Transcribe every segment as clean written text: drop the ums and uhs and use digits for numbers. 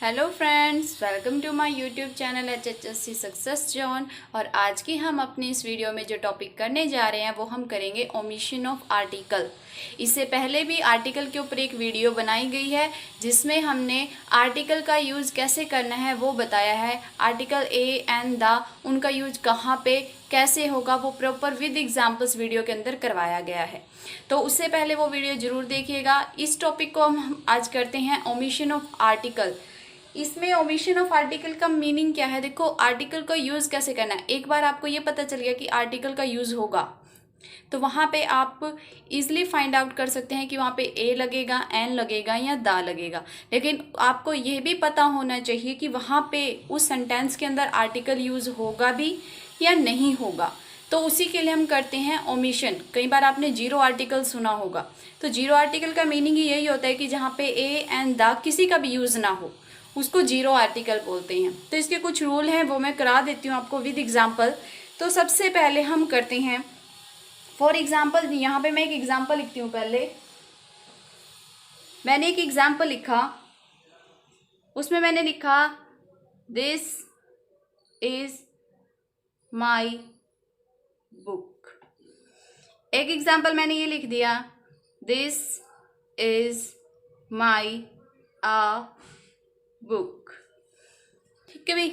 Hello friends, welcome to my YouTube channel HHSC success zone. और आज की हम अपनी इस वीडियो में जो टॉपिक करने जा रहे हैं वो हम करेंगे ओमिशन ऑफ आर्टिकल। इससे पहले भी आर्टिकल के ऊपर एक वीडियो बनाई गई है जिसमें हमने आर्टिकल का यूज़ कैसे करना है वो बताया है। आर्टिकल ए एंड द, उनका यूज कहाँ पे कैसे होगा वो प्रॉपर विद एग्जाम्पल्स वीडियो के अंदर करवाया गया है, तो उससे पहले वो वीडियो ज़रूर देखिएगा। इस टॉपिक को हम आज करते हैं ओमिशन ऑफ आर्टिकल। इसमें ओमिशन ऑफ आर्टिकल का मीनिंग क्या है? देखो, आर्टिकल का यूज़ कैसे करना है। एक बार आपको ये पता चल गया कि आर्टिकल का यूज़ होगा तो वहाँ पे आप इजीली फाइंड आउट कर सकते हैं कि वहाँ पे ए लगेगा, एन लगेगा या दा लगेगा। लेकिन आपको ये भी पता होना चाहिए कि वहाँ पे उस सेंटेंस के अंदर आर्टिकल यूज़ होगा भी या नहीं होगा। तो उसी के लिए हम करते हैं ओमिशन। कई बार आपने जीरो आर्टिकल सुना होगा, तो जीरो आर्टिकल का मीनिंग ही यही होता है कि जहाँ पे ए एंड दा किसी का भी यूज़ ना हो उसको जीरो आर्टिकल बोलते हैं। तो इसके कुछ रूल हैं वो मैं करा देती हूँ आपको विद एग्जाम्पल। तो सबसे पहले हम करते हैं, फॉर एग्जाम्पल यहाँ पे मैं एक एग्जाम्पल लिखती हूँ। पहले मैंने एक एग्जाम्पल लिखा, उसमें मैंने लिखा दिस इज माई बुक। एक एग्जाम्पल मैंने ये लिख दिया, this is my uh book. ठीक है भाई।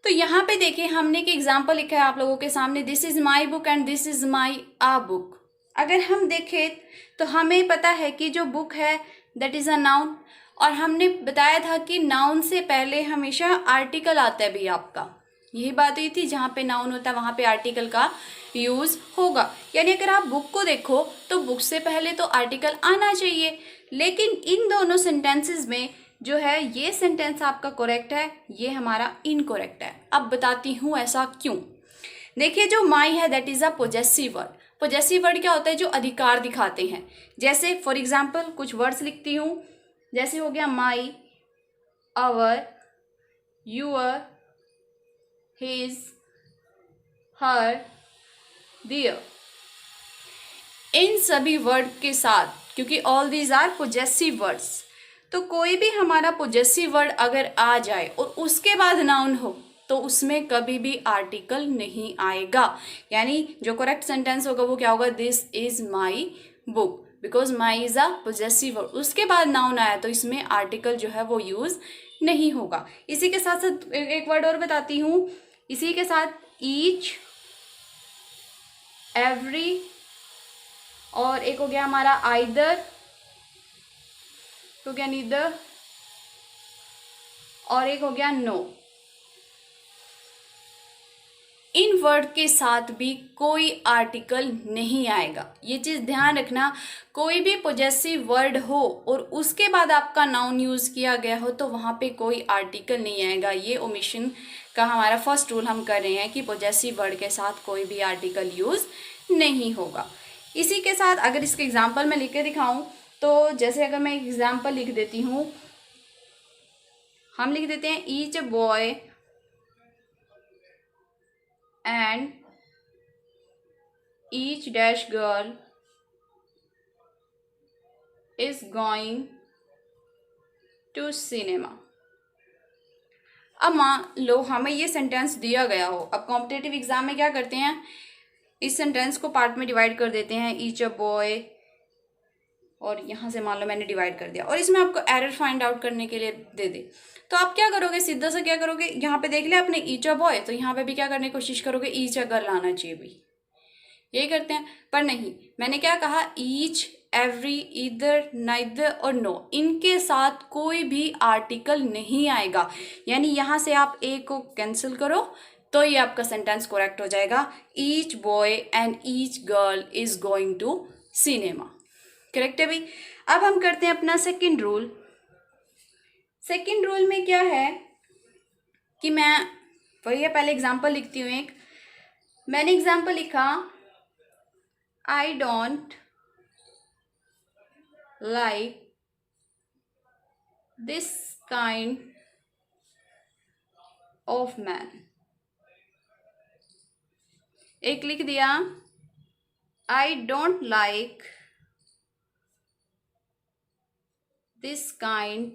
तो यहाँ पे देखिए हमने एक एग्जाम्पल लिखा है आप लोगों के सामने, this is my book and this is my uh book. अगर हम देखें तो हमें पता है कि जो बुक है दैट इज अ नाउन, और हमने बताया था कि नाउन से पहले हमेशा आर्टिकल आता है भी। आपका यही बात हुई थी, जहाँ पे नाउन होता है वहाँ पे आर्टिकल का यूज होगा। यानी अगर आप बुक को देखो तो बुक से पहले तो आर्टिकल आना चाहिए। लेकिन इन दोनों सेंटेंसेस में जो है ये सेंटेंस आपका करेक्ट है, ये हमारा इनकरेक्ट है। अब बताती हूँ ऐसा क्यों। देखिए जो माई है that is a possessive word. Possessive word क्या होता है? जो अधिकार दिखाते हैं। जैसे फॉर एग्जाम्पल कुछ वर्ड्स लिखती हूँ, जैसे हो गया my, our, your, his, her, their. इन सभी वर्ड के साथ, क्योंकि all these are possessive words, तो कोई भी हमारा पोजेसिव वर्ड अगर आ जाए और उसके बाद नाउन हो तो उसमें कभी भी आर्टिकल नहीं आएगा। यानी जो करेक्ट सेंटेंस होगा वो क्या होगा? This is my book, because my is a possessive word. उसके बाद नाउन आया तो इसमें आर्टिकल जो है वो यूज नहीं होगा। इसी के साथ साथ एक वर्ड और बताती हूँ, इसी के साथ ईच, एवरी, और एक हो गया हमारा आइदर, हो गया नीदर, और एक हो गया नो। इन वर्ड के साथ भी कोई आर्टिकल नहीं आएगा। ये चीज़ ध्यान रखना, कोई भी पोजेसिव वर्ड हो और उसके बाद आपका नाउन यूज़ किया गया हो तो वहाँ पे कोई आर्टिकल नहीं आएगा। ये ओमिशन का हमारा फर्स्ट रूल हम कर रहे हैं कि पोजेसिव वर्ड के साथ कोई भी आर्टिकल यूज़ नहीं होगा। इसी के साथ अगर इसके एग्जाम्पल मैं लिख के दिखाऊँ तो जैसे अगर मैं एग्जाम्पल लिख देती हूँ, हम लिख देते हैं each boy and each dash girl is going to cinema। अब मान लो हमें ये सेंटेंस दिया गया हो। अब कॉम्पिटेटिव एग्जाम में क्या करते हैं, इस सेंटेंस को पार्ट में डिवाइड कर देते हैं, ईच अ बॉय, और यहाँ से मान लो मैंने डिवाइड कर दिया और इसमें आपको एरर फाइंड आउट करने के लिए दे दे, तो आप क्या करोगे? सीधा सा क्या करोगे, यहाँ पे देख लिया आपने ईच अ बॉय, तो यहाँ पे भी क्या करने की कोशिश करोगे? ईच अ गर्ल आना चाहिए भी, यही करते हैं। पर नहीं, मैंने क्या कहा? ईच, एवरी, ईदर, नाइदर और नो, इनके साथ कोई भी आर्टिकल नहीं आएगा। यानी यहाँ से आप ए को कैंसिल करो तो ये आपका सेंटेंस करेक्ट हो जाएगा। Each boy and each girl is going to cinema. Correct है भाई। अब हम करते हैं अपना सेकंड रूल। सेकंड रूल में क्या है कि मैं वही है, पहले एग्जांपल लिखती हूँ। एक मैंने एग्जांपल लिखा, I don't like this kind of man। एक लिख दिया, I don't like this kind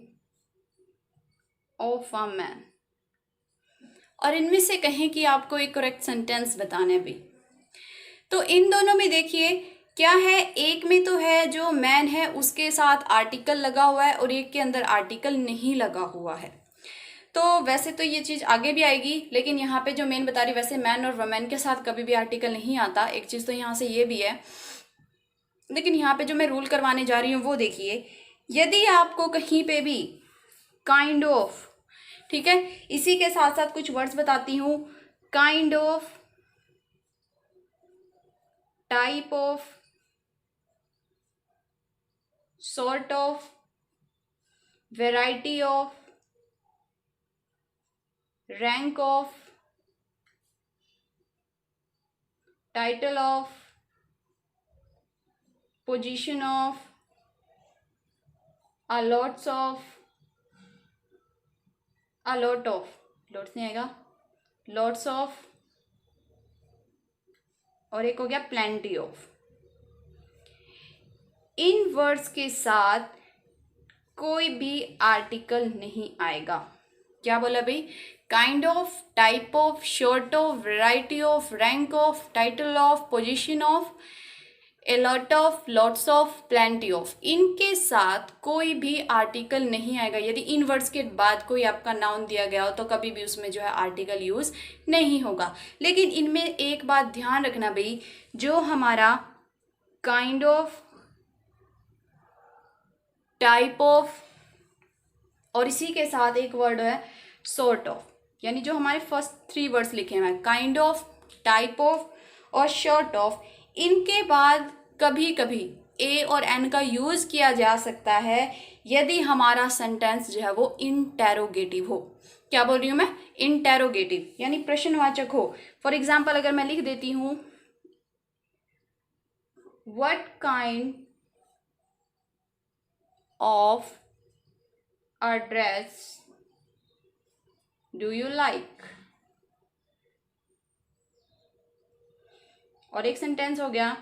of a man. और इनमें से कहें कि आपको एक करेक्ट सेंटेंस बताना है भी, तो इन दोनों में देखिए क्या है, एक में तो है जो मैन है उसके साथ आर्टिकल लगा हुआ है और एक के अंदर आर्टिकल नहीं लगा हुआ है। तो वैसे तो ये चीज़ आगे भी आएगी, लेकिन यहाँ पे जो मेन बता रही, वैसे मैन और वमेन के साथ कभी भी आर्टिकल नहीं आता। एक चीज़ तो यहाँ से ये भी है, लेकिन यहाँ पे जो मैं रूल करवाने जा रही हूँ वो देखिए, यदि आपको कहीं पे भी काइंड ऑफ, ठीक है, इसी के साथ साथ कुछ वर्ड्स बताती हूँ, kind of, type of, sort of, variety of, rank of, title of, position of, a lots of, a lot of, lots नहीं आएगा, लॉट्स ऑफ, और एक हो गया प्लेंटी ऑफ। इन वर्ड्स के साथ कोई भी आर्टिकल नहीं आएगा। क्या बोला भाई? Kind of, type of, sort of, variety of, rank of, title of, position of, a lot of, lots of, plenty of, इनके साथ कोई भी आर्टिकल नहीं आएगा। यदि इन वर्ड्स के बाद कोई आपका नाउन दिया गया हो तो कभी भी उसमें जो है आर्टिकल यूज नहीं होगा। लेकिन इनमें एक बात ध्यान रखना भाई, जो हमारा काइंड ऑफ, टाइप ऑफ और इसी के साथ एक वर्ड है सॉर्ट ऑफ, यानी जो हमारे फर्स्ट 3 वर्ड्स लिखे हुए हैं, काइंड ऑफ, टाइप ऑफ और शॉर्ट ऑफ, इनके बाद कभी कभी ए और एन का यूज किया जा सकता है यदि हमारा सेंटेंस जो है वो इंटेरोगेटिव हो। क्या बोल रही हूं मैं? इंटेरोगेटिव, यानी प्रश्नवाचक हो। फॉर एग्जाम्पल अगर मैं लिख देती हूं, what kind of a dress do you like, और एक सेंटेंस हो गया,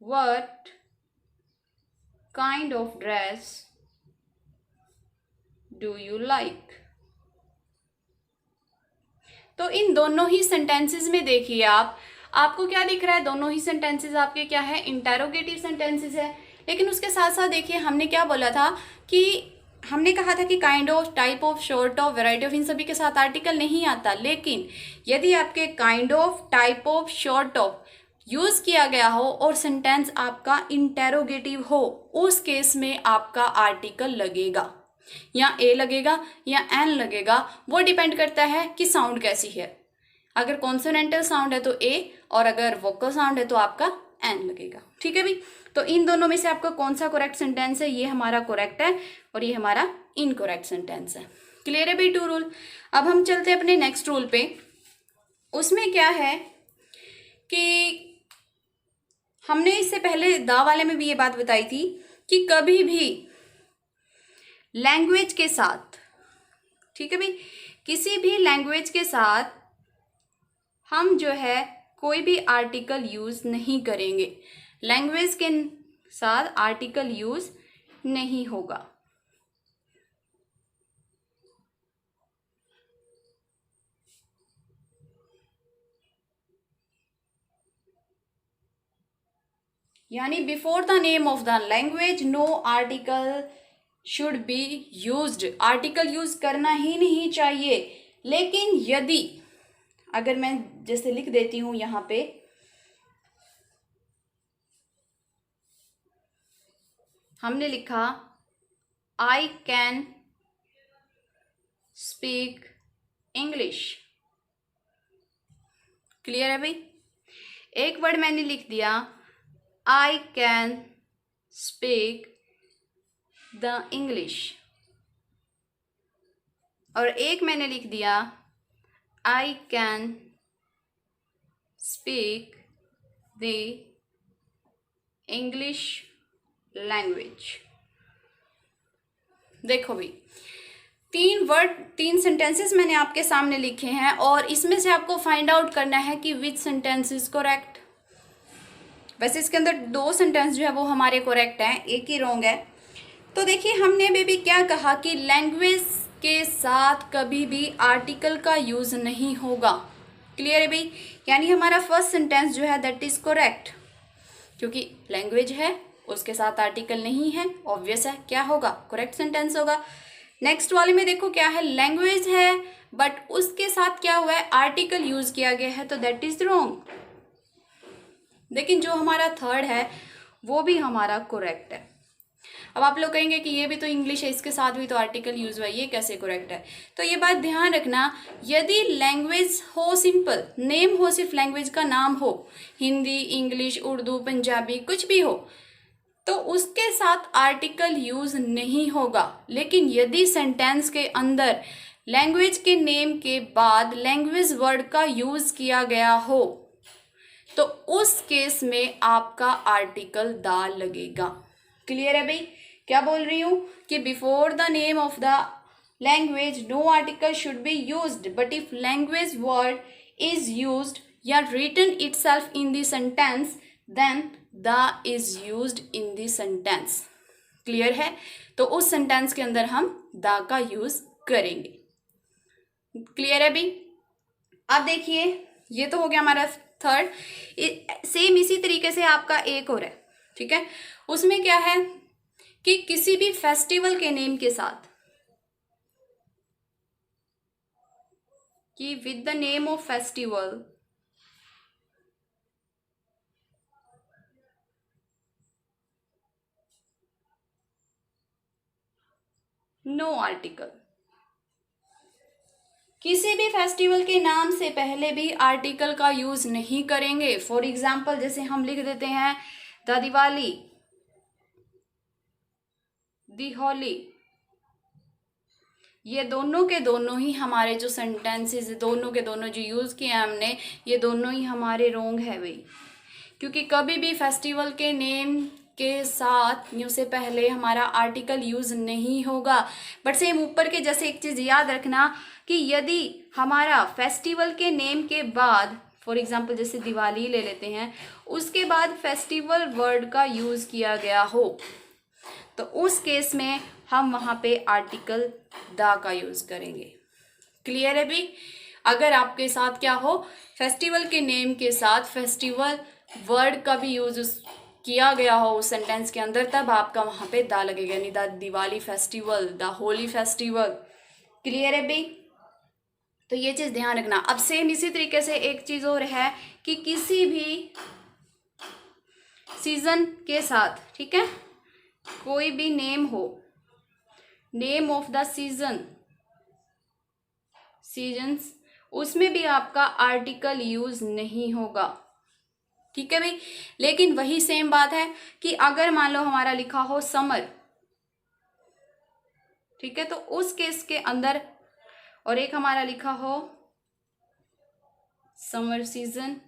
what kind of dress do you like। तो इन दोनों ही सेंटेंसेस में देखिए आपको क्या दिख रहा है? दोनों ही सेंटेंसेस आपके क्या है? इंटेरोगेटिव सेंटेंसेस है। लेकिन उसके साथ साथ देखिए हमने क्या बोला था कि हमने कहा था कि kind of, type of, sort of, variety of, इन सभी के साथ आर्टिकल नहीं आता। लेकिन यदि आपके kind of, type of, sort of use किया गया हो और सेंटेंस आपका इंटेरोगेटिव हो, उस केस में आपका आर्टिकल लगेगा, या ए लगेगा या एन लगेगा। वो डिपेंड करता है कि साउंड कैसी है। अगर कॉन्सोनेंटल साउंड है तो ए, और अगर वोकल साउंड है तो आपका एन लगेगा। ठीक है भी? तो इन दोनों में से आपका कौन सा करेक्ट सेंटेंस है? ये हमारा करेक्ट है और ये हमारा इनकरेक्ट सेंटेंस है। क्लियर है भी 2 रूल। अब हम चलते हैं अपने नेक्स्ट रूल पे। उसमें क्या है कि हमने इससे पहले दा वाले में भी ये बात बताई थी कि कभी भी लैंग्वेज के साथ, ठीक है भी, किसी भी लैंग्वेज के साथ हम जो है कोई भी आर्टिकल यूज नहीं करेंगे। लैंग्वेज के साथ आर्टिकल यूज नहीं होगा। यानी before the name of the language no article should be used. Article use करना ही नहीं चाहिए। लेकिन यदि, अगर मैं जैसे लिख देती हूं यहां पे, हमने लिखा I can speak English. Clear है भाई? एक वर्ड मैंने लिख दिया, I can speak the English, और एक मैंने लिख दिया I can speak the English language. देखो भाई, 3 सेंटेंसेस मैंने आपके सामने लिखे हैं और इसमें से आपको फाइंड आउट करना है कि विच सेंटेंस इज करेक्ट। वैसे इसके अंदर 2 सेंटेंस जो है वो हमारे करेक्ट हैं, एक ही रॉन्ग है। तो देखिए हमने बेबी क्या कहा कि लैंग्वेज के साथ कभी भी आर्टिकल का यूज नहीं होगा। क्लियर है भाई? यानी हमारा फर्स्ट सेंटेंस जो है दैट इज करेक्ट, क्योंकि लैंग्वेज है उसके साथ आर्टिकल नहीं है, ऑब्वियस है क्या होगा, करेक्ट सेंटेंस होगा। नेक्स्ट वाले में देखो क्या है, लैंग्वेज है बट उसके साथ क्या हुआ है, आर्टिकल यूज किया गया है, तो दैट इज रॉन्ग। लेकिन जो हमारा थर्ड है वो भी हमारा करेक्ट है। अब आप लोग कहेंगे कि ये भी तो इंग्लिश है, इसके साथ भी तो आर्टिकल यूज हुआ है, ये कैसे करेक्ट है? तो ये बात ध्यान रखना, यदि लैंग्वेज हो सिंपल, नेम हो, सिर्फ लैंग्वेज का नाम हो, हिंदी, इंग्लिश, उर्दू, पंजाबी, कुछ भी हो, तो उसके साथ आर्टिकल यूज नहीं होगा। लेकिन यदि सेंटेंस के अंदर लैंग्वेज के नेम के बाद लैंग्वेज वर्ड का यूज किया गया हो, तो उस केस में आपका आर्टिकल दा लगेगा। क्लियर है भाई? क्या बोल रही हूं कि before the name of the language no article should be used, but if language word is used या written itself in the sentence, then the is used in the sentence. Clear है? तो उस सेंटेंस के अंदर हम the का use करेंगे। Clear है भाई? अब देखिए, ये तो हो गया हमारा थर्ड। सेम इसी तरीके से आपका एक और है, ठीक है? उसमें क्या है कि किसी भी फेस्टिवल के नेम के साथ, कि with the name of festival no article. किसी भी फेस्टिवल के नाम से पहले भी आर्टिकल का यूज नहीं करेंगे। फॉर एग्जाम्पल जैसे हम लिख देते हैं द दिवाली, दी होली, ये दोनों के दोनों ही हमारे जो सेंटेंसेस, दोनों के दोनों जो यूज किए हैं हमने, ये दोनों ही हमारे रॉन्ग है भाई। क्योंकि कभी भी फेस्टिवल के नेम के साथ न्यू से पहले हमारा आर्टिकल यूज नहीं होगा। बट सेम ऊपर के जैसे एक चीज याद रखना कि यदि हमारा फेस्टिवल के नेम के बाद, फॉर एग्जाम्पल जैसे दिवाली ले लेते हैं, उसके बाद फेस्टिवल वर्ड का यूज किया गया हो, तो उस केस में हम वहां पे आर्टिकल द का यूज करेंगे। क्लियर है भाई? अगर आपके साथ क्या हो, फेस्टिवल के नेम के साथ फेस्टिवल वर्ड का भी यूज किया गया हो उस सेंटेंस के अंदर, तब आपका वहां पे द लगेगा, यानी the Diwali festival, the Holi festival. Clear है भाई? तो ये चीज ध्यान रखना। अब सेम इसी तरीके से एक चीज और है कि किसी भी सीजन के साथ, ठीक है, कोई भी नेम हो, name of the season, seasons, उसमें भी आपका आर्टिकल यूज नहीं होगा। ठीक है भाई? लेकिन वही सेम बात है कि अगर मान लो हमारा लिखा हो समर, ठीक है, तो उस केस के अंदर, और एक हमारा लिखा हो समर सीजन,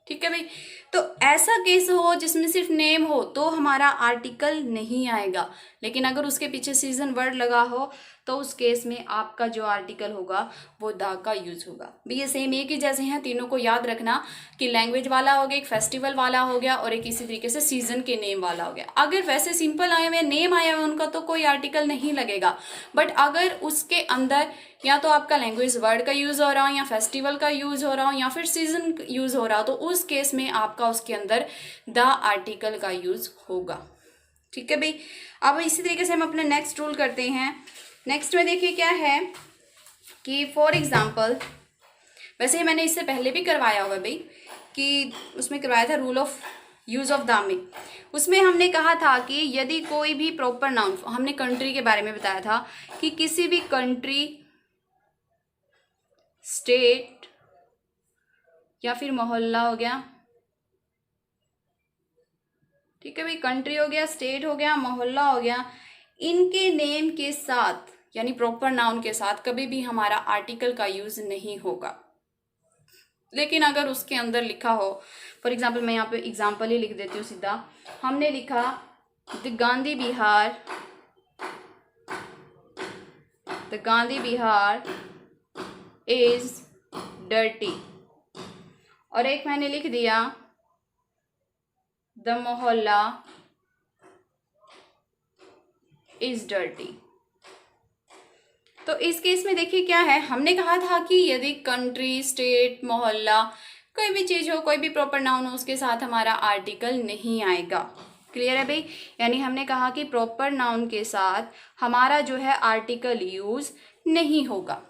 ठीक है भाई, तो ऐसा केस हो जिसमें सिर्फ नेम हो तो हमारा आर्टिकल नहीं आएगा। लेकिन अगर उसके पीछे सीजन वर्ड लगा हो तो उस केस में आपका जो आर्टिकल होगा वो द का यूज होगा। भी ये सेम एक ही जैसे हैं, तीनों को याद रखना कि लैंग्वेज वाला हो गया, एक फेस्टिवल वाला हो गया, और एक इसी तरीके से सीजन के नेम वाला हो गया। अगर वैसे सिंपल आए हुए नेम आया हुआ उनका तो कोई आर्टिकल नहीं लगेगा, बट अगर उसके अंदर या तो आपका लैंग्वेज वर्ड का यूज हो रहा हो, या फेस्टिवल का यूज हो रहा हो, या फिर सीजन यूज हो रहा हो, तो उस केस में आपका उसके अंदर द आर्टिकल का यूज होगा। ठीक है भाई? अब इसी तरीके से हम अपने नेक्स्ट रूल करते हैं। नेक्स्ट में देखिए क्या है कि फॉर एग्जाम्पल, वैसे ही मैंने इससे पहले भी करवाया हुआ भाई, कि उसमें करवाया था rule of use of the में। उसमें हमने कहा था कि यदि कोई भी प्रॉपर नाउन, हमने कंट्री के बारे में बताया था कि किसी भी कंट्री, स्टेट या फिर मोहल्ला हो गया, ठीक है भाई, कंट्री हो गया, स्टेट हो गया, मोहल्ला हो गया, इनके नेम के साथ यानी प्रॉपर नाउन के साथ कभी भी हमारा आर्टिकल का यूज नहीं होगा। लेकिन अगर उसके अंदर लिखा हो, फॉर एग्जाम्पल मैं यहाँ पे एग्जाम्पल ही लिख देती हूँ सीधा, हमने लिखा the Gandhi Bihar, the Gandhi Bihar is dirty, और एक मैंने लिख दिया द मोहल्ला इज डर्टी। तो इस केस में देखिए क्या है, हमने कहा था कि यदि कंट्री, स्टेट, मोहल्ला, कोई भी चीज़ हो, कोई भी प्रॉपर नाउन हो, उसके साथ हमारा आर्टिकल नहीं आएगा। क्लियर है भाई? यानी हमने कहा कि प्रॉपर नाउन के साथ हमारा जो है आर्टिकल यूज नहीं होगा।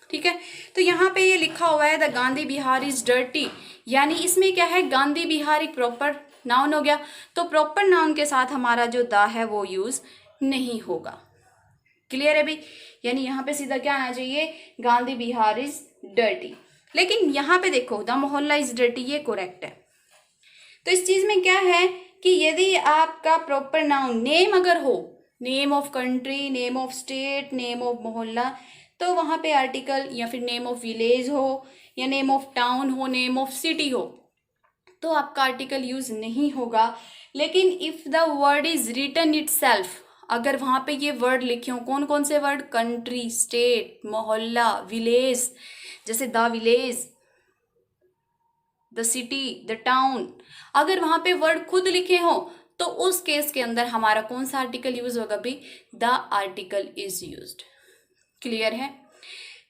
ठीक है, तो यहाँ पे ये लिखा हुआ है the Gandhi Bihar is dirty, यानी इसमें क्या है, गांधी बिहार एक प्रॉपर नाउन हो गया, तो प्रॉपर नाउन के साथ हमारा जो द है वो यूज नहीं होगा। क्लियर है भाई? यानी यहाँ पे सीधा क्या आना चाहिए, गांधी बिहार इज डर्टी। लेकिन यहाँ पे देखो द मोहल्ला इज डर्टी, ये करेक्ट है। तो इस चीज में क्या है कि यदि आपका प्रॉपर नाउन नेम अगर हो, name of country, name of state, name of मोहल्ला, तो वहां पे आर्टिकल, या फिर नेम ऑफ विलेज हो, या नेम ऑफ टाउन हो, नेम ऑफ सिटी हो, तो आपका आर्टिकल यूज नहीं होगा। लेकिन if the word is written itself, अगर वहां पे ये वर्ड लिखे हो, कौन कौन से वर्ड, कंट्री, स्टेट, मोहल्ला, विलेज, जैसे the village, the city, the town, अगर वहां पे वर्ड खुद लिखे हो, तो उस केस के अंदर हमारा कौन सा आर्टिकल यूज होगा भी, the article is used. Clear है?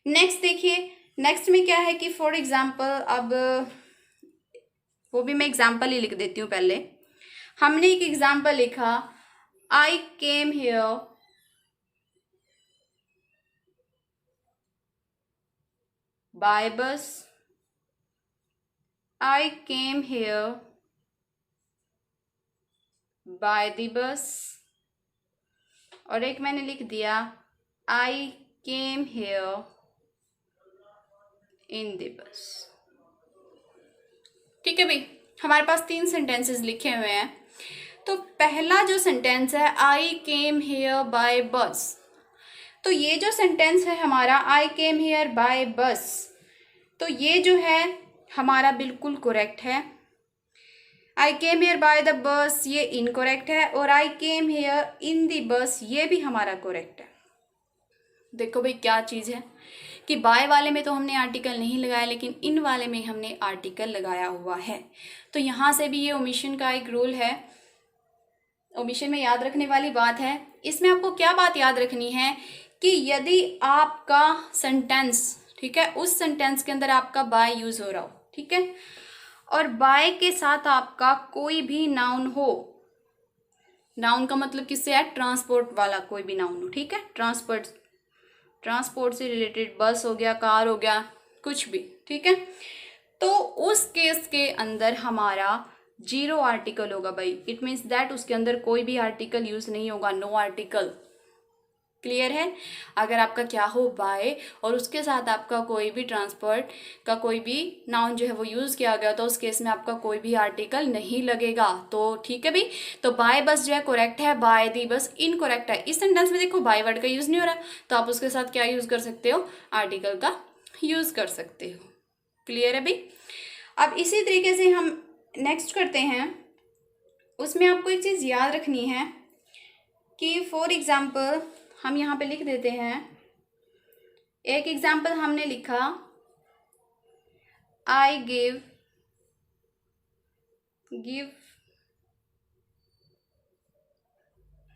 नेक्स्ट देखिए, नेक्स्ट में क्या है कि फॉर एग्जाम्पल, अब वो भी मैं एग्जाम्पल ही लिख देती हूँ। पहले हमने एक एग्जाम्पल लिखा, आई केम हियर बाय बस, I came here by the bus, और एक मैंने लिख दिया I came here in the bus। ठीक है भाई, हमारे पास 3 सेंटेंसेस लिखे हुए हैं। तो पहला जो सेंटेंस है I came here by bus, तो ये जो सेंटेंस है हमारा I came here by bus, तो ये जो है हमारा बिल्कुल करेक्ट है। I came here by the bus ये इनकरेक्ट है, और I came here in the bus ये भी हमारा करेक्ट है। देखो भाई क्या चीज़ है कि बाय वाले में तो हमने आर्टिकल नहीं लगाया, लेकिन इन वाले में हमने आर्टिकल लगाया हुआ है। तो यहाँ से भी ये ओमिशन का एक रूल है, ओमिशन में याद रखने वाली बात है। इसमें आपको क्या बात याद रखनी है कि यदि आपका सेंटेंस, ठीक है, उस सेंटेंस के अंदर आपका बाय यूज हो रहा हो, ठीक है, और बाय के साथ आपका कोई भी नाउन हो, नाउन का मतलब किससे है, ट्रांसपोर्ट वाला कोई भी नाउन हो, ठीक है, ट्रांसपोर्ट से रिलेटेड बस हो गया, कार हो गया, कुछ भी, ठीक है, तो उस केस के अंदर हमारा 0 आर्टिकल होगा भाई। इट मीन्स दैट उसके अंदर कोई भी आर्टिकल यूज नहीं होगा, नो आर्टिकल। क्लियर है? अगर आपका क्या हो, बाय, और उसके साथ आपका कोई भी ट्रांसपोर्ट का कोई भी नाउन जो है वो यूज किया गया, तो उस केस में आपका कोई भी आर्टिकल नहीं लगेगा। तो ठीक है भाई, तो बाय बस जो है करेक्ट है, बाय दी बस इनकरेक्ट है। इस सेंटेंस में देखो बाय वर्ड का यूज नहीं हो रहा, तो आप उसके साथ क्या यूज कर सकते हो, आर्टिकल का यूज कर सकते हो। क्लियर है भाई? अब इसी तरीके से हम नेक्स्ट करते हैं। उसमें आपको एक चीज याद रखनी है कि फॉर एग्जाम्पल हम यहाँ पे लिख देते हैं, एक एग्जाम्पल हमने लिखा, आई give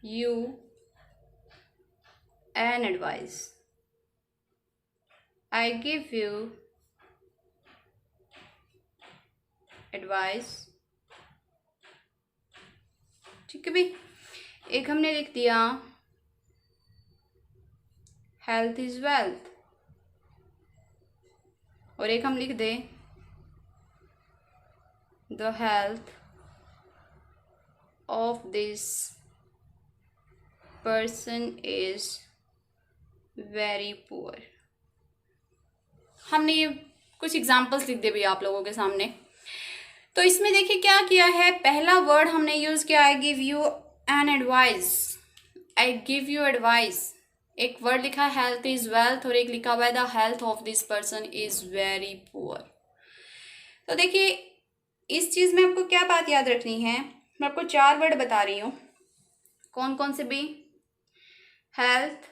you an advice, I give you advice. ठीक है भाई, एक हमने लिख दिया, हेल्थ इज वेल्थ, और एक हम लिख दें, the health of this person is very poor. हमने ये कुछ एग्जाम्पल्स लिख दे भैया आप लोगों के सामने। तो इसमें देखिए क्या किया है, पहला वर्ड हमने यूज किया, आई give you an advice, I give you advice. एक वर्ड लिखा है हेल्थ इज वेल्थ, और एक लिखा हुआ है the health of this person is very poor. तो देखिए इस चीज में आपको क्या बात याद रखनी है, मैं आपको 4 वर्ड बता रही हूँ, कौन कौन से भी, हेल्थ,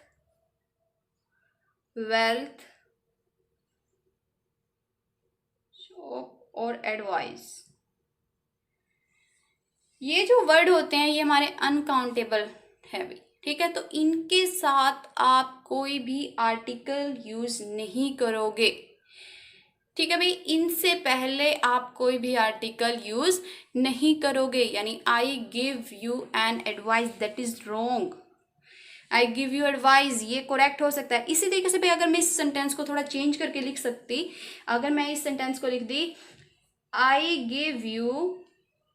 वेल्थ और एडवाइस। ये जो वर्ड होते हैं ये हमारे अनकाउंटेबल है भाई, ठीक है, तो इनके साथ आप कोई भी आर्टिकल यूज नहीं करोगे। ठीक है भाई, इनसे पहले आप कोई भी आर्टिकल यूज नहीं करोगे। यानी आई give you an advice that is wrong, I give you advice ये करेक्ट हो सकता है। इसी तरीके से भाई अगर मैं इस सेंटेंस को थोड़ा चेंज करके लिख सकती, अगर मैं इस सेंटेंस को लिख दी I give you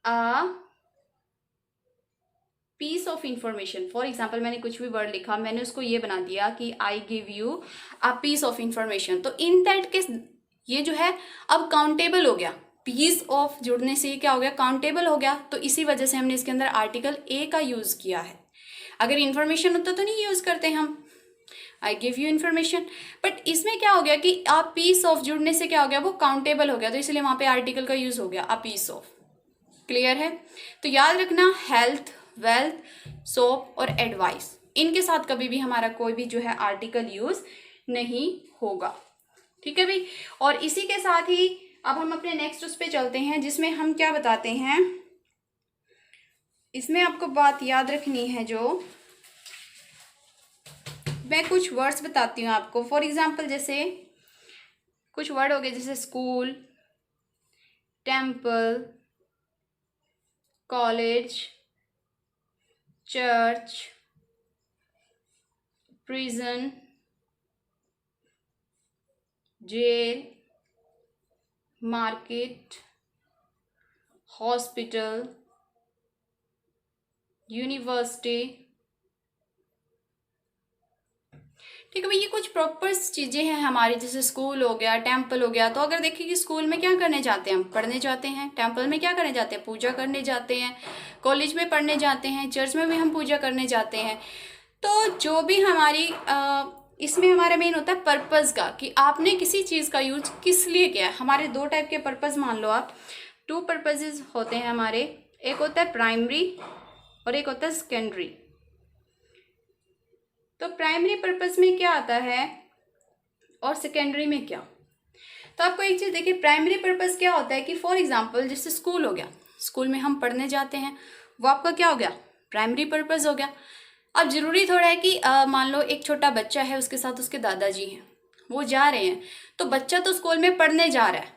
a piece of information, for example मैंने कुछ भी वर्ड लिखा, मैंने उसको ये बना दिया कि I give you a piece of information, तो इन दैट केस ये जो है अब काउंटेबल हो गया। पीस ऑफ जुड़ने से क्या हो गया, काउंटेबल हो गया। तो इसी वजह से हमने इसके अंदर आर्टिकल ए का यूज किया है। अगर इंफॉर्मेशन होता तो नहीं यूज करते हम, आई गिव यू इन्फॉर्मेशन। बट इसमें क्या हो गया कि आ पीस ऑफ जुड़ने से क्या हो गया, वो काउंटेबल हो गया, तो इसलिए वहां पे आर्टिकल का यूज हो गया अ पीस ऑफ। क्लियर है? तो याद रखना हेल्थ, वेल्थ, सोप और एडवाइस, इनके साथ कभी भी हमारा कोई भी जो है आर्टिकल यूज नहीं होगा। ठीक है भाई, और इसी के साथ ही अब हम अपने नेक्स्ट उस पे चलते हैं, जिसमें हम क्या बताते हैं, इसमें आपको बात याद रखनी है, जो मैं कुछ वर्ड्स बताती हूँ आपको। फॉर एग्जाम्पल जैसे कुछ वर्ड हो गए जैसे school, temple, college, church, prison, jail, market, hospital, university. ठीक है भाई, ये कुछ प्रॉपर चीज़ें हैं हमारी, जैसे स्कूल हो गया, टेम्पल हो गया। तो अगर देखिए कि स्कूल में क्या करने जाते हैं, हम पढ़ने जाते हैं। टेम्पल में क्या करने जाते हैं, पूजा करने जाते हैं। कॉलेज में पढ़ने जाते हैं, चर्च में भी हम पूजा करने जाते हैं। तो जो भी हमारी इसमें हमारा मेन होता है पर्पज़ का, कि आपने किसी चीज़ का यूज किस लिए किया है। हमारे दो टाइप के पर्पज़ मान लो आप, टू पर्पजेज होते हैं हमारे, एक होता है प्राइमरी और एक होता है सेकेंडरी। तो प्राइमरी पर्पस में क्या आता है और सेकेंडरी में क्या। तो आपको एक चीज़ देखिए, प्राइमरी पर्पस क्या होता है कि फॉर एग्जांपल जैसे स्कूल हो गया, स्कूल में हम पढ़ने जाते हैं, वो आपका क्या हो गया, प्राइमरी पर्पस हो गया। अब जरूरी थोड़ा है कि मान लो एक छोटा बच्चा है, उसके साथ उसके दादाजी हैं, वो जा रहे हैं, तो बच्चा तो स्कूल में पढ़ने जा रहा है,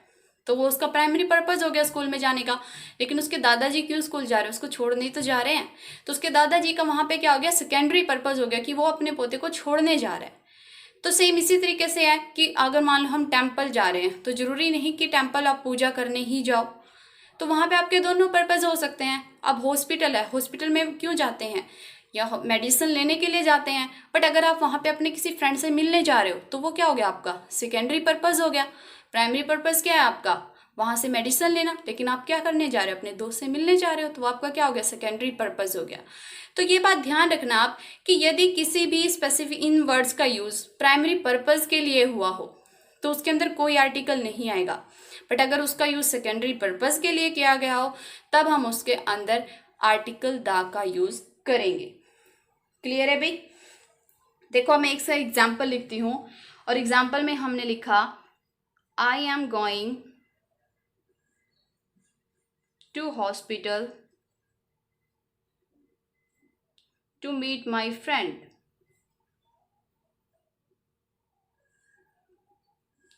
तो वो उसका प्राइमरी पर्पस हो गया स्कूल में जाने का। लेकिन उसके दादाजी क्यों स्कूल जा रहे हैं, उसको छोड़ने तो जा रहे हैं, तो उसके दादाजी का वहां पे क्या हो गया, सेकेंडरी पर्पस हो गया कि वो अपने पोते को छोड़ने जा रहा है। तो सेम इसी तरीके से है कि अगर मान लो हम टेम्पल जा रहे हैं, तो जरूरी नहीं कि टेम्पल आप पूजा करने ही जाओ, तो वहां पे आपके दोनों पर्पस हो सकते हैं। अब हॉस्पिटल है, हॉस्पिटल में क्यों जाते हैं, या मेडिसिन लेने के लिए जाते हैं। बट अगर आप वहां पे अपने किसी फ्रेंड से मिलने जा रहे हो, तो वो क्या हो गया, आपका सेकेंडरी पर्पस हो गया। प्राइमरी पर्पस क्या है आपका, वहां से मेडिसिन लेना, लेकिन आप क्या करने जा रहे हो, अपने दोस्त से मिलने जा रहे हो, तो वो आपका क्या हो गया, सेकेंडरी पर्पस हो गया। तो ये बात ध्यान रखना आप कि यदि किसी भी स्पेसिफिक इन वर्ड्स का यूज प्राइमरी पर्पस के लिए हुआ हो, तो उसके अंदर कोई आर्टिकल नहीं आएगा। बट अगर उसका यूज सेकेंडरी पर्पस के लिए किया गया हो, तब हम उसके अंदर आर्टिकल दा का यूज करेंगे। क्लियर है भाई? देखो मैं एक सा एग्जाम्पल लिखती हूँ, और एग्जाम्पल में हमने लिखा I am going to hospital to meet my friend.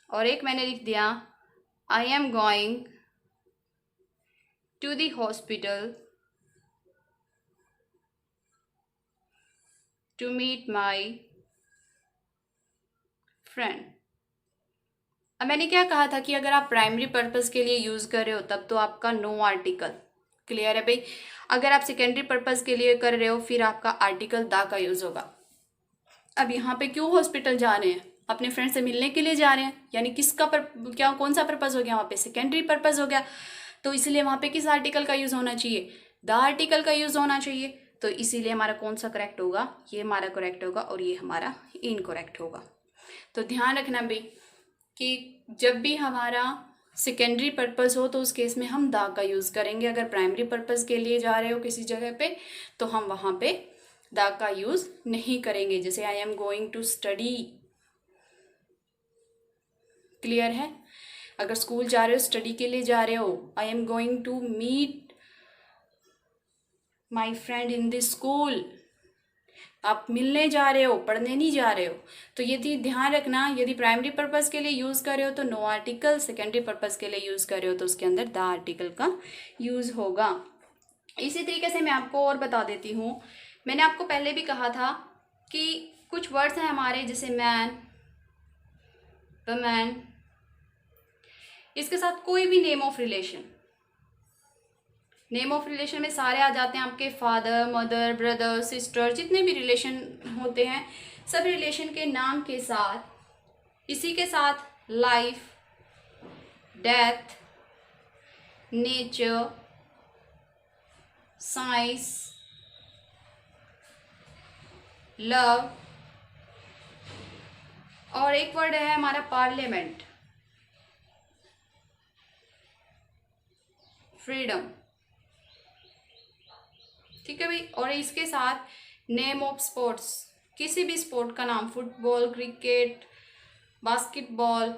और एक मैंने लिख दिया I am going to the hospital to meet my friend. अब मैंने क्या कहा था कि अगर आप प्राइमरी पर्पस के लिए यूज कर रहे हो, तब तो आपका नो आर्टिकल। क्लियर है भाई? अगर आप सेकेंडरी पर्पस के लिए कर रहे हो, फिर आपका आर्टिकल दा का यूज होगा। अब यहाँ पे क्यों हॉस्पिटल जा रहे हैं, अपने फ्रेंड से मिलने के लिए जा रहे हैं, यानी किसका क्या कौन सा पर्पस हो गया, वहाँ पे सेकेंडरी पर्पस हो गया। तो इसलिए वहाँ पे किस आर्टिकल का यूज होना चाहिए, द आर्टिकल का यूज होना चाहिए। तो इसीलिए हमारा कौन सा करेक्ट होगा, ये हमारा करेक्ट होगा और ये हमारा इनकरेक्ट होगा। तो ध्यान रखना भाई कि जब भी हमारा सेकेंडरी पर्पस हो, तो उस केस में हम दा का यूज करेंगे। अगर प्राइमरी पर्पस के लिए जा रहे हो किसी जगह पे, तो हम वहाँ पे दा का यूज नहीं करेंगे। जैसे I am going to study. Clear है? अगर स्कूल जा रहे हो, स्टडी के लिए जा रहे हो, I am going to meet my friend in this school, आप मिलने जा रहे हो, पढ़ने नहीं जा रहे हो। तो ये ध्यान रखना, यदि प्राइमरी पर्पस के लिए यूज़ कर रहे हो तो नो आर्टिकल, सेकेंडरी पर्पस के लिए यूज़ कर रहे हो तो उसके अंदर द आर्टिकल का यूज़ होगा। इसी तरीके से मैं आपको और बता देती हूँ। मैंने आपको पहले भी कहा था कि कुछ वर्ड्स हैं हमारे, जैसे मैन, वुमेन, इसके साथ कोई भी name of relation, name of relation में सारे आ जाते हैं आपके फादर, मदर, ब्रदर, सिस्टर, जितने भी रिलेशन होते हैं सब रिलेशन के नाम के साथ इसी के साथ life, death, nature, science, love, और एक वर्ड है हमारा पार्लियामेंट, फ्रीडम। ठीक है भाई। और इसके साथ नेम ऑफ स्पोर्ट्स, किसी भी स्पोर्ट का नाम, फुटबॉल, क्रिकेट, बास्केटबॉल।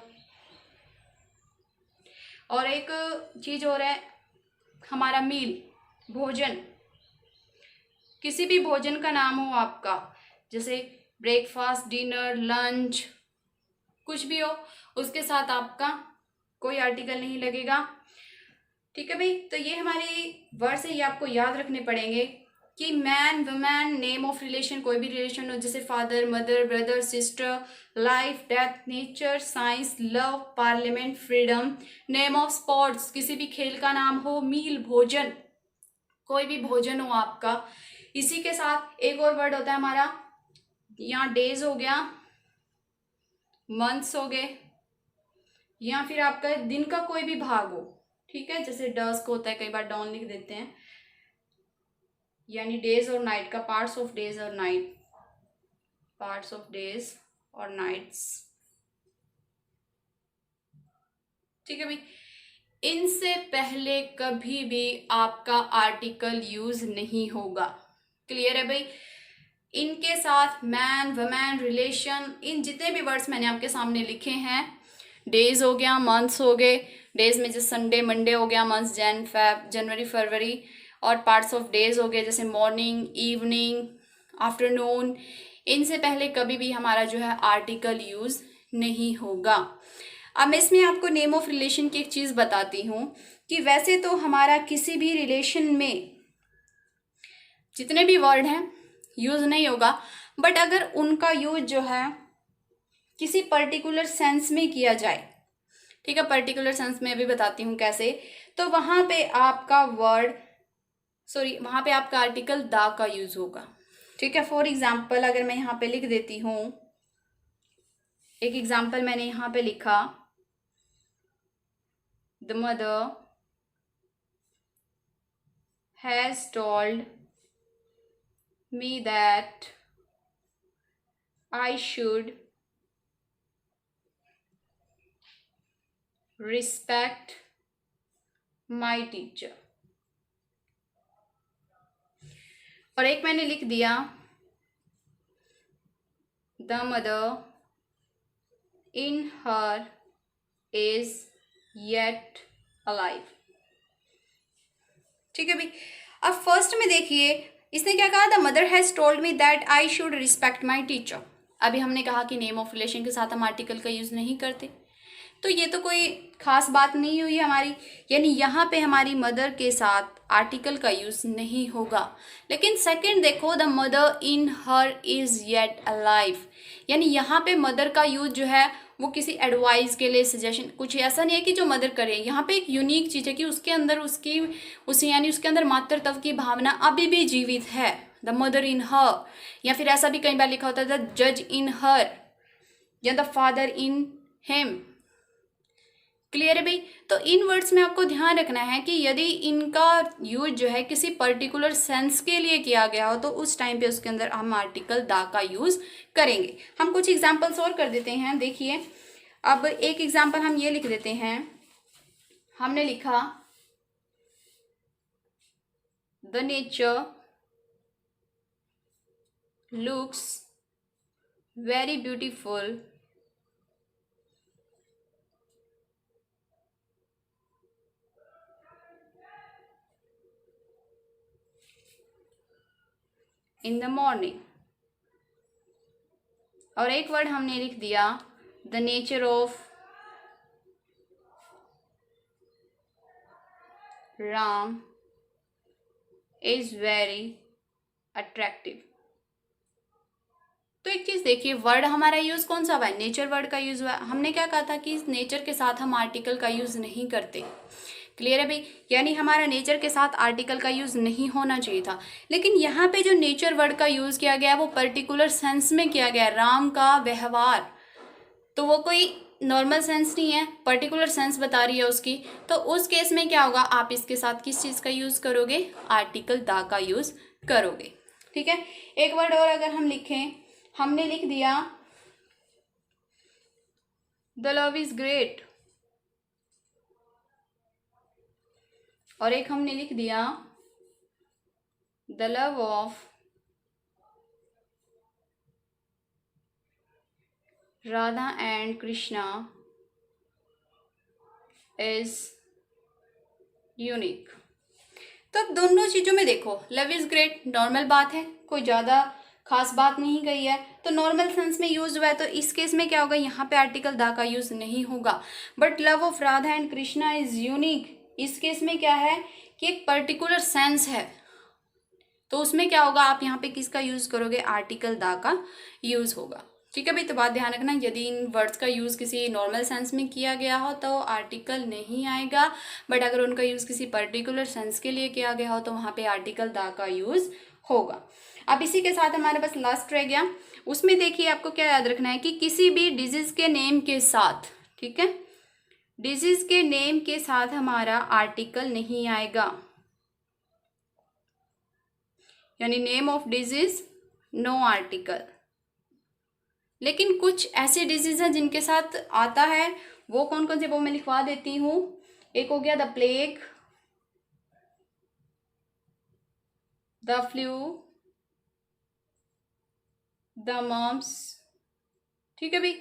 और एक चीज और है हमारा मील, भोजन, किसी भी भोजन का नाम हो आपका, जैसे ब्रेकफास्ट, डिनर, लंच, कुछ भी हो, उसके साथ आपका कोई आर्टिकल नहीं लगेगा। ठीक है भाई। तो ये हमारी वर्ड्स है, ये आपको याद रखने पड़ेंगे कि man, women, name of relation, कोई भी रिलेशन हो, जैसे father, mother, brother, sister, life, death, nature, science, love, parliament, freedom, name of sports, किसी भी खेल का नाम हो, मील, भोजन, कोई भी भोजन हो आपका। इसी के साथ एक और वर्ड होता है हमारा, यहाँ डेज हो गया, मंथ्स हो गए, या फिर आपका दिन का कोई भी भाग हो। ठीक है, जैसे डस्क होता है, कई बार डॉन लिख देते हैं, यानी डेज और नाइट का, पार्ट्स ऑफ डेज और नाइट, पार्ट्स ऑफ डेज और नाइट्स। ठीक है भाई। इनसे पहले कभी भी आपका आर्टिकल यूज नहीं होगा। क्लियर है भाई। इनके साथ मैन, वुमेन, रिलेशन, इन जितने भी वर्ड्स मैंने आपके सामने लिखे हैं, डेज हो गया, मंथ्स हो गए, डेज में जैसे संडे, मंडे हो गया, मंथ्स जैन, फेब, जनवरी, फरवरी, और पार्ट्स ऑफ डेज हो गए जैसे मॉर्निंग, इवनिंग, आफ्टरनून। इनसे पहले कभी भी हमारा जो है आर्टिकल यूज नहीं होगा। अब मैं इसमें आपको नेम ऑफ रिलेशन की एक चीज बताती हूँ कि वैसे तो हमारा किसी भी रिलेशन में जितने भी वर्ड हैं यूज नहीं होगा, बट अगर उनका यूज जो है किसी पर्टिकुलर सेंस में किया जाए, ठीक है, पर्टिकुलर सेंस में अभी बताती हूँ कैसे, तो वहां पे आपका वर्ड, सॉरी, वहां पे आपका आर्टिकल द का यूज होगा। ठीक है। फॉर एग्जाम्पल अगर मैं यहाँ पे लिख देती हूँ, एक एग्जाम्पल मैंने यहाँ पे लिखा, the mother has told me that I should respect my teacher. और एक मैंने लिख दिया, the mother in her is yet alive. ठीक है भाई। अब फर्स्ट में देखिए, इसने क्या कहा, the mother has told me that I should respect my teacher. अभी हमने कहा कि नेम ऑफ रिलेशन के साथ हम आर्टिकल का यूज नहीं करते, तो ये तो कोई खास बात नहीं हुई हमारी, यानी यहाँ पे हमारी मदर के साथ आर्टिकल का यूज नहीं होगा। लेकिन सेकंड देखो, the mother in her is yet alive, यानी यहाँ पे मदर का यूज जो है वो किसी एडवाइस के लिए, सजेशन, कुछ ऐसा नहीं है कि जो मदर करे। यहाँ पे एक यूनिक चीज है कि उसके अंदर यानी उसके अंदर मातृत्व की भावना अभी भी जीवित है, द मदर इन हर। या फिर ऐसा भी कई बार लिखा होता है द जज इन हर, या the father in him. Clear है भाई। तो इन वर्ड्स में आपको ध्यान रखना है कि यदि इनका यूज जो है किसी पर्टिकुलर सेंस के लिए किया गया हो तो उस टाइम पे उसके अंदर हम आर्टिकल दा का यूज करेंगे। हम कुछ एग्जांपल्स और कर देते हैं। देखिए, अब एक एग्जांपल हम ये लिख देते हैं, हमने लिखा, the nature looks very beautiful in the morning. और एक वर्ड हमने लिख दिया the nature of Ram is very attractive. तो एक चीज देखिए, वर्ड हमारा यूज कौन सा हुआ है, नेचर वर्ड का यूज हुआ है। हमने क्या कहा था कि इस नेचर के साथ हम आर्टिकल का यूज नहीं करते। क्लियर है भाई, यानी हमारा नेचर के साथ आर्टिकल का यूज नहीं होना चाहिए था। लेकिन यहाँ पे जो नेचर वर्ड का यूज किया गया है वो पर्टिकुलर सेंस में किया गया है, राम का व्यवहार, तो वो कोई नॉर्मल सेंस नहीं है, पर्टिकुलर सेंस बता रही है उसकी। तो उस केस में क्या होगा, आप इसके साथ किस चीज का यूज करोगे, आर्टिकल दा का यूज करोगे। ठीक है, एक वर्ड और अगर हम लिखें, हमने लिख दिया द लव इज ग्रेट, और एक हमने लिख दिया the love of Radha and Krishna is unique. तो अब दोनों चीजों में देखो, लव इज ग्रेट नॉर्मल बात है, कोई ज्यादा खास बात नहीं कही है, तो नॉर्मल सेंस में यूज हुआ है, तो इस केस में क्या होगा, यहाँ पे आर्टिकल दा का यूज नहीं होगा। But love of Radha and Krishna is unique, इस केस में क्या है कि एक पर्टिकुलर सेंस है, तो उसमें क्या होगा, आप यहाँ पे किसका यूज करोगे, आर्टिकल दा का यूज होगा। ठीक है भाई, तो बात ध्यान रखना, यदि इन वर्ड्स का यूज किसी नॉर्मल सेंस में किया गया हो तो आर्टिकल नहीं आएगा, बट अगर उनका यूज किसी पर्टिकुलर सेंस के लिए किया गया हो तो वहां पे आर्टिकल दा का यूज होगा। अब इसी के साथ हमारे पास लास्ट रह गया, उसमें देखिए आपको क्या याद रखना है कि किसी भी डिजीज के नेम के साथ, ठीक है, डिजीज के नेम के साथ हमारा आर्टिकल नहीं आएगा, यानी name of disease no article. लेकिन कुछ ऐसे डिजीज हैं जिनके साथ आता है, वो कौन कौन से, वो मैं लिखवा देती हूँ। एक हो गया the plague, the flu, the mumps. ठीक है भाई,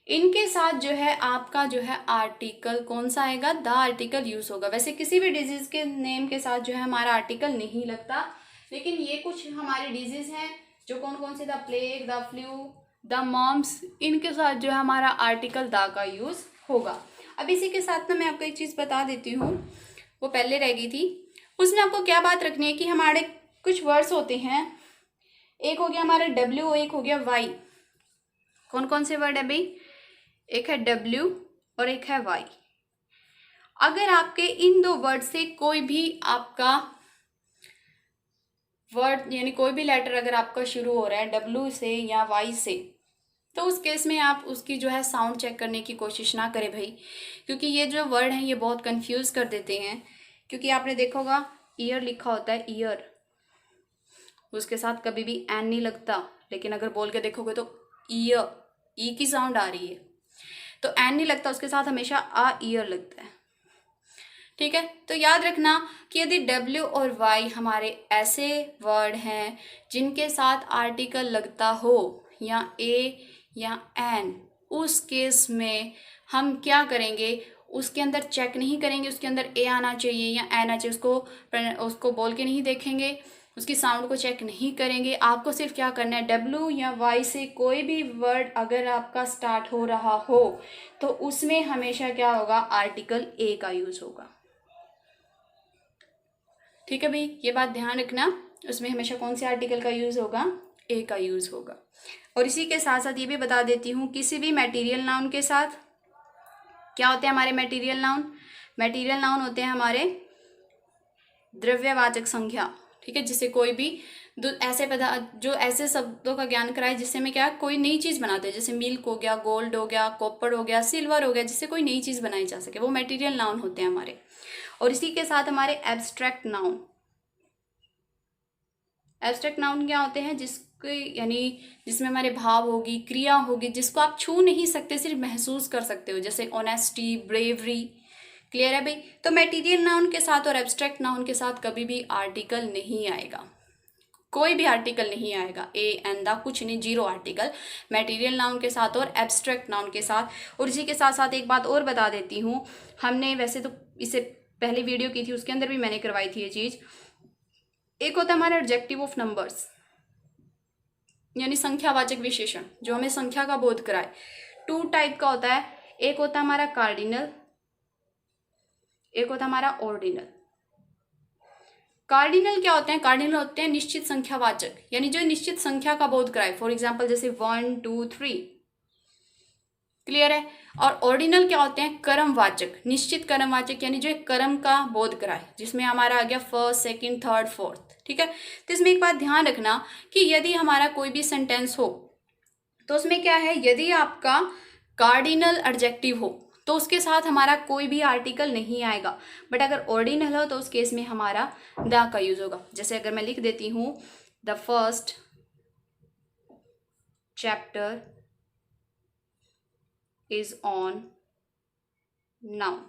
इनके साथ जो है आपका जो है आर्टिकल कौन सा आएगा, द आर्टिकल यूज होगा। वैसे किसी भी डिजीज के नेम के साथ जो है हमारा आर्टिकल नहीं लगता, लेकिन ये कुछ हमारे डिजीज हैं जो कौन कौन से, the plague, the flu, the mumps, इनके साथ जो है हमारा आर्टिकल दा का यूज होगा। अब इसी के साथ ना मैं आपको एक चीज बता देती हूँ, वो पहले रह गई थी, उसमें आपको क्या बात रखनी है कि हमारे कुछ वर्ड्स होते हैं, एक हो गया हमारा डब्ल्यू, एक हो गया वाई। कौन कौन से वर्ड है भाई, एक है डब्ल्यू और एक है वाई। अगर आपके इन दो वर्ड से कोई भी आपका वर्ड यानी कोई भी लेटर अगर आपका शुरू हो रहा है डब्ल्यू से या वाई से, तो उस केस में आप उसकी जो है साउंड चेक करने की कोशिश ना करें भाई, क्योंकि ये जो वर्ड हैं ये बहुत कंफ्यूज कर देते हैं। क्योंकि आपने देखा होगा ईयर लिखा होता है, ईयर, उसके साथ कभी भी एन नहीं लगता, लेकिन अगर बोल के देखोगे तो ईयर, ई की साउंड आ रही है, तो एन नहीं लगता, उसके साथ हमेशा आ ईयर लगता है। ठीक है, तो याद रखना कि यदि डब्ल्यू और वाई हमारे ऐसे वर्ड हैं जिनके साथ आर्टिकल लगता हो या ए या एन, उस केस में हम क्या करेंगे, उसके अंदर चेक नहीं करेंगे उसके अंदर ए आना चाहिए या एन आना चाहिए, उसको बोल के नहीं देखेंगे, उसकी साउंड को चेक नहीं करेंगे। आपको सिर्फ क्या करना है, डब्ल्यू या वाई से कोई भी वर्ड अगर आपका स्टार्ट हो रहा हो तो उसमें हमेशा क्या होगा, आर्टिकल ए का यूज होगा। ठीक है भाई, ये बात ध्यान रखना, उसमें हमेशा कौन से आर्टिकल का यूज होगा, ए का यूज होगा। और इसी के साथ साथ ये भी बता देती हूँ, किसी भी मटेरियल नाउन के साथ क्या होते हैं हमारे मटेरियल नाउन, मटेरियल नाउन होते हैं हमारे द्रव्यवाचक संज्ञा। ठीक है, जिससे कोई भी ऐसे पदार्थ जो ऐसे शब्दों का ज्ञान कराए जिससे में क्या कोई नई चीज बनाते हैं, जैसे मिल्क हो गया, गोल्ड हो गया, कॉपर हो गया, सिल्वर हो गया, जिससे कोई नई चीज बनाई जा सके, वो मटेरियल नाउन होते हैं हमारे। और इसी के साथ हमारे एब्स्ट्रैक्ट नाउन, एब्स्ट्रैक्ट नाउन क्या होते हैं, जिसके यानी जिसमें हमारे भाव होगी, क्रिया होगी, जिसको आप छू नहीं सकते, सिर्फ महसूस कर सकते हो, जैसे ऑनेस्टी, ब्रेवरी। क्लियर है भाई, तो मटेरियल नाउन के साथ और एब्स्ट्रैक्ट नाउन के साथ कभी भी आर्टिकल नहीं आएगा, कोई भी आर्टिकल नहीं आएगा, ए एन दा कुछ नहीं, जीरो आर्टिकल मटेरियल नाउन के साथ और एब्स्ट्रैक्ट नाउन के साथ। और इसी के साथ साथ एक बात और बता देती हूँ, हमने वैसे तो इससे पहले वीडियो की थी, उसके अंदर भी मैंने करवाई थी ये चीज़। एक होता है हमारा एडजेक्टिव ऑफ नंबर्स, यानी संख्यावाचक विशेषण जो हमें संख्या का बोध कराए। 2 टाइप का होता है, एक होता है हमारा कार्डिनल, एक होता है हमारा ऑर्डिनल। कार्डिनल क्या होते हैं? कार्डिनल होते हैं निश्चित संख्यावाचक, यानी जो निश्चित संख्या का बोध कराए। फॉर एग्जाम्पल जैसे 1 2 3। क्लियर है? और ऑर्डिनल क्या होते हैं? क्रमवाचक, निश्चित क्रमवाचक, यानी जो एक क्रम का बोध कराए, जिसमें हमारा आ गया फर्स्ट, सेकंड, थर्ड, फोर्थ। ठीक है, तो इसमें एक बात ध्यान रखना कि यदि हमारा कोई भी सेंटेंस हो तो उसमें क्या है, यदि आपका कार्डिनल एडजेक्टिव हो तो उसके साथ हमारा कोई भी आर्टिकल नहीं आएगा, बट अगर ऑर्डिनल हो तो उस केस में हमारा द का यूज होगा। जैसे अगर मैं लिख देती हूँ the first chapter is on noun.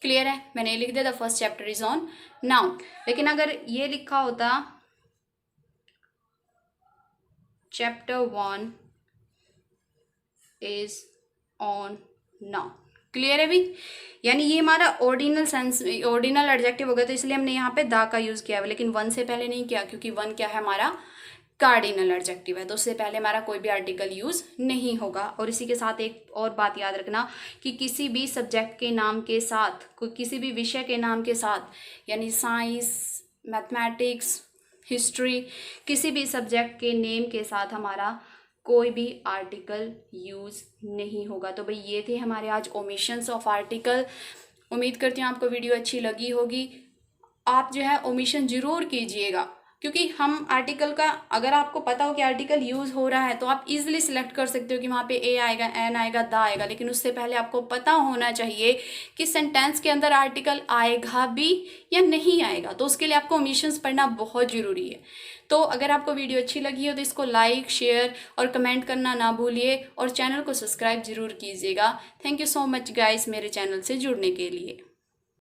Clear है? मैंने ये लिख दिया the first chapter is on noun. लेकिन अगर ये लिखा होता chapter 1 is on noun. Clear है भी? यानी ये हमारा ऑर्डिनल सेंस, ऑर्डिनल एडजेक्टिव हो गया, तो इसलिए हमने यहाँ पे द का यूज किया है, लेकिन 1 से पहले नहीं किया, क्योंकि 1 क्या है, हमारा कार्डिनल एडजेक्टिव है, तो उससे पहले हमारा कोई भी आर्टिकल यूज नहीं होगा। और इसी के साथ एक और बात याद रखना कि किसी भी सब्जेक्ट के नाम के साथ, किसी भी विषय के नाम के साथ, यानी साइंस, मैथमेटिक्स, हिस्ट्री, किसी भी सब्जेक्ट के नेम के साथ हमारा कोई भी आर्टिकल यूज नहीं होगा। तो भाई ये थे हमारे आज ओमिशंस ऑफ आर्टिकल। उम्मीद करती हूँ आपको वीडियो अच्छी लगी होगी। आप जो है ओमिशन जरूर कीजिएगा, क्योंकि हम आर्टिकल का, अगर आपको पता हो कि आर्टिकल यूज हो रहा है तो आप इजीली सिलेक्ट कर सकते हो कि वहाँ पे ए आएगा, एन आएगा, द आएगा, लेकिन उससे पहले आपको पता होना चाहिए कि सेंटेंस के अंदर आर्टिकल आएगा भी या नहीं आएगा, तो उसके लिए आपको ओमिशंस पढ़ना बहुत ज़रूरी है। तो अगर आपको वीडियो अच्छी लगी हो तो इसको लाइक, शेयर और कमेंट करना ना भूलिए, और चैनल को सब्सक्राइब जरूर कीजिएगा। Thank you so much guys मेरे चैनल से जुड़ने के लिए।